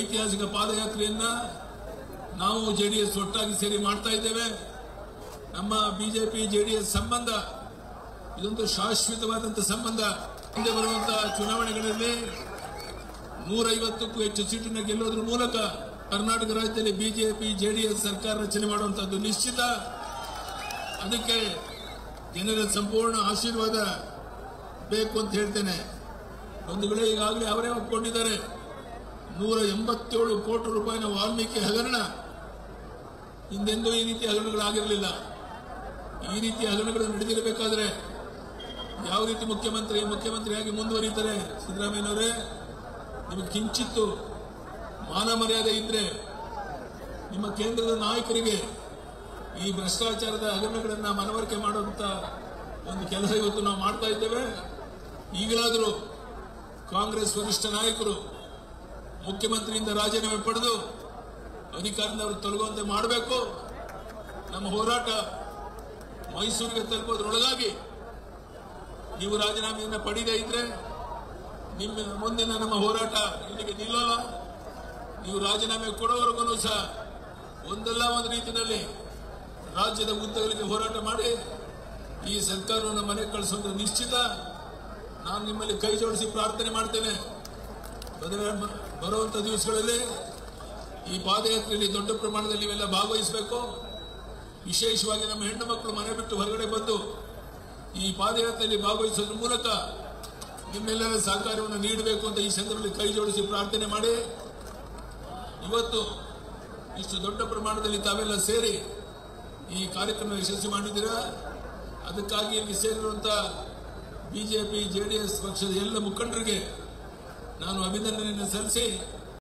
ಐತಿಹಾಸಿಕ ಪಾದಯಾತ್ರೆಯನ್ನ ನಾವು ಜೆಡಿಎಸ್ ಒಟ್ಟಾಗಿ ಸೇರಿ ಮಾಡ್ತಾ ಇದ್ದೇವೆ. ನಮ್ಮ ಬಿಜೆಪಿ ಜೆಡಿಎಸ್ ಸಂಬಂಧ ಇದೊಂದು ಶಾಶ್ವತವಾದಂತಹ ಸಂಬಂಧ. ಮುಂದೆ ಬರುವಂತಹ ಚುನಾವಣೆಗಳಲ್ಲಿ 150ಕ್ಕೂ ಹೆಚ್ಚು ಸೀಟನ್ನು ಗೆಲ್ಲೋದ್ರ ಮೂಲಕ ಕರ್ನಾಟಕ ರಾಜ್ಯದಲ್ಲಿ ಬಿಜೆಪಿ ಜೆಡಿಎಸ್ ಸರ್ಕಾರ ರಚನೆ ಮಾಡುವಂತದ್ದು ನಿಶ್ಚಿತ. ಅದಕ್ಕೆ ಜನರ ಸಂಪೂರ್ಣ ಆಶೀರ್ವಾದ ಬೇಕು ಅಂತ ಹೇಳ್ತೇನೆ. ಒಂದು ವೇಳೆ ಈಗಾಗಲೇ ಅವರೇ ಒಪ್ಪಿಕೊಂಡಿದ್ದಾರೆ 187 ಕೋಟಿ ರೂಪಾಯಿನ ವಾಲ್ಮೀಕಿ ಹಗರಣ. ಹಿಂದೆಂದೂ ಈ ರೀತಿ ಹಗರಣಗಳಾಗಿರಲಿಲ್ಲ. ಈ ರೀತಿ ಹಗರಣಗಳು ನಡೆದಿರಬೇಕಾದ್ರೆ ಯಾವ ರೀತಿ ಮುಖ್ಯಮಂತ್ರಿಯಾಗಿ ಮುಂದುವರಿತಾರೆ ಸಿದ್ದರಾಮಯ್ಯನವರೇ? ನಿಮಗೆ ಕಿಂಚಿತ್ತು ಮಾನ ಮರ್ಯಾದೆ ಇದ್ರೆ ನಿಮ್ಮ ಕೇಂದ್ರದ ನಾಯಕರಿಗೆ ಈ ಭ್ರಷ್ಟಾಚಾರದ ಹಗರಣಗಳನ್ನ ಮನವರಿಕೆ ಮಾಡುವಂತ ಒಂದು ಕೆಲಸ ಇವತ್ತು ನಾವು ಮಾಡ್ತಾ ಇದ್ದೇವೆ. ಈಗಲಾದರೂ ಕಾಂಗ್ರೆಸ್ ವರಿಷ್ಠ ನಾಯಕರು ಮುಖ್ಯಮಂತ್ರಿಯಿಂದ ರಾಜೀನಾಮೆ ಪಡೆದು ಅಧಿಕಾರದಿಂದ ಅವರು ತೊಲಗುವಂತೆ ಮಾಡಬೇಕು. ನಮ್ಮ ಹೋರಾಟ ಮೈಸೂರಿಗೆ ತಲುಪೋದ್ರೊಳಗಾಗಿ ನೀವು ರಾಜೀನಾಮೆಯನ್ನು ಪಡೆಯದೇ ಇದ್ರೆ ನಿಮ್ಮ ಮುಂದಿನ ನಮ್ಮ ಹೋರಾಟ ಇಲ್ಲಿಗೆ ನಿಲ್ಲೋಲ್ಲ. ನೀವು ರಾಜೀನಾಮೆ ಕೊಡೋವರೆಗೂ ಸಹ ಒಂದಲ್ಲ ಒಂದು ರೀತಿಯಲ್ಲಿ ರಾಜ್ಯದ ಉದ್ದಗಲಿಗೆ ಹೋರಾಟ ಮಾಡಿ ಈ ಸರ್ಕಾರವನ್ನು ಮನೆಗೆ ಕಳಿಸೋದು ನಿಶ್ಚಿತ. ನಾನು ನಿಮ್ಮಲ್ಲಿ ಕೈ ಜೋಡಿಸಿ ಪ್ರಾರ್ಥನೆ ಮಾಡ್ತೇನೆ. ಬರುವಂತ ದಿವಸಗಳಲ್ಲಿ ಈ ಪಾದಯಾತ್ರೆಯಲ್ಲಿ ದೊಡ್ಡ ಪ್ರಮಾಣದಲ್ಲಿ ನೀವೆಲ್ಲ ಭಾಗವಹಿಸಬೇಕು. ವಿಶೇಷವಾಗಿ ನಮ್ಮ ಹೆಣ್ಣು ಮಕ್ಕಳು ಮನೆ ಬಿಟ್ಟು ಹೊರಗಡೆ ಬಂದು ಈ ಪಾದಯಾತ್ರೆಯಲ್ಲಿ ಭಾಗವಹಿಸೋದ್ರ ಮೂಲಕ ನಿಮ್ಮೆಲ್ಲರ ಸಹಕಾರವನ್ನು ನೀಡಬೇಕು ಅಂತ ಈ ಸಂದರ್ಭದಲ್ಲಿ ಕೈ ಜೋಡಿಸಿ ಪ್ರಾರ್ಥನೆ ಮಾಡಿ, ಇವತ್ತು ಇಷ್ಟು ದೊಡ್ಡ ಪ್ರಮಾಣದಲ್ಲಿ ತಾವೆಲ್ಲ ಸೇರಿ ಈ ಕಾರ್ಯಕ್ರಮ ಯಶಸ್ವಿ ಮಾಡಿದ್ದೀರಾ. ಅದಕ್ಕಾಗಿ ಇಲ್ಲಿ ಸೇರಿರುವಂತಹ ಬಿಜೆಪಿ ಜೆಡಿಎಸ್ ಪಕ್ಷದ ಎಲ್ಲ ಮುಖಂಡರಿಗೆ ನಾನು ಅಭಿನಂದನೆಯನ್ನು ಸಲ್ಲಿಸಿ